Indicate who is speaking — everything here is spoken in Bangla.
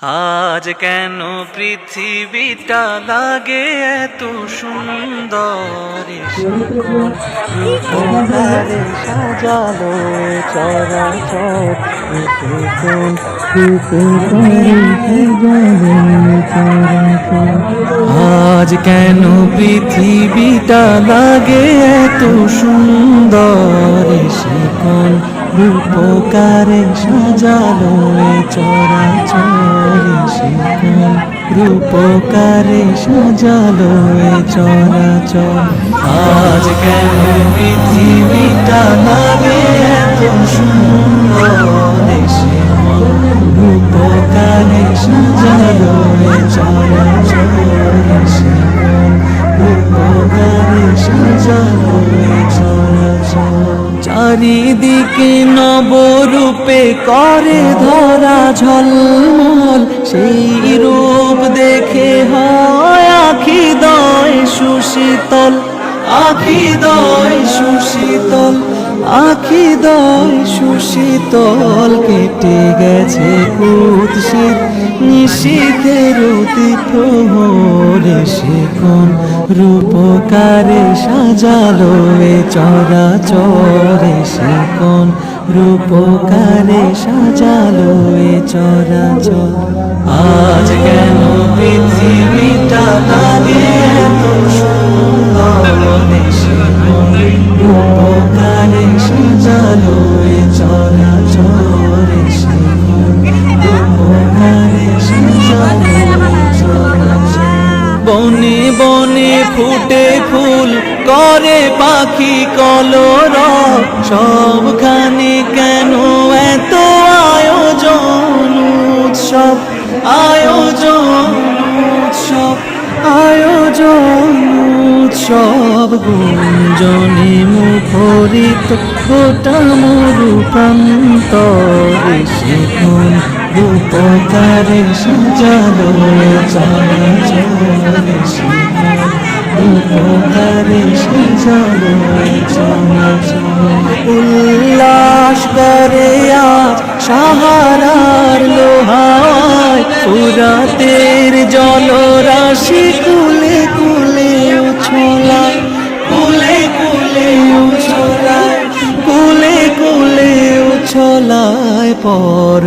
Speaker 1: আজ কেন পৃথিবীটা লাগে এত সুন্দর, রূপকারে সাজালো চরাচর, আজ কেন পৃথিবীটা লাগে এত সুন্দর, সে কোন রূপকারে সাজালো চরাচর, সে কোন রূপকারে সাজালো চরাচর। আজ কেন পৃথিবীটা লাগে এত সুন্দর, সে কোন রূপকারে সাজালো চরাচর, সে কোন রূপকারে সাজালো চরাচর। চারিদিকে নবরূপে করে ধরা ঝলমল, সেই রূপ দেখে হয় আখি দয় সুশীতল, আখি দয় সুশীতল, আখি দয় সুশীতল। কেটে গেছে কুৎসিত নিশীথের অতি প্রহরে, সে কোন রূপকারে সাজালো চরাচর, সে কোন রূপকারে সাজালো চরাচর। আজ কেন পৃথিবীটা লাগে এত সুন্দর, সে কোন রূপকারে সাজালো চরাচর, সে কোন রূপকারে সাজালো চরাচর। বনে বনে ফুটে ফুল করে পাখি কলরব, সবখানে কেন এত আয়োজন উৎসব, আয়োজন উৎসব, আয়োজন উৎসব। গুঞ্জনে মুখরিত গোটা মরু প্রান্তরে, সে কোন রূপকারে সাজালো চরাচর, সে কোন রূপকারে সাজালো চরাচর। উল্লাস করে আজ সাহারার লোহায়, ফুরাতের জলরাশি কুলে কুলে উছলায়, কুলে কুলে উছলায়, কুলে কুলে উছলায়। পর্বত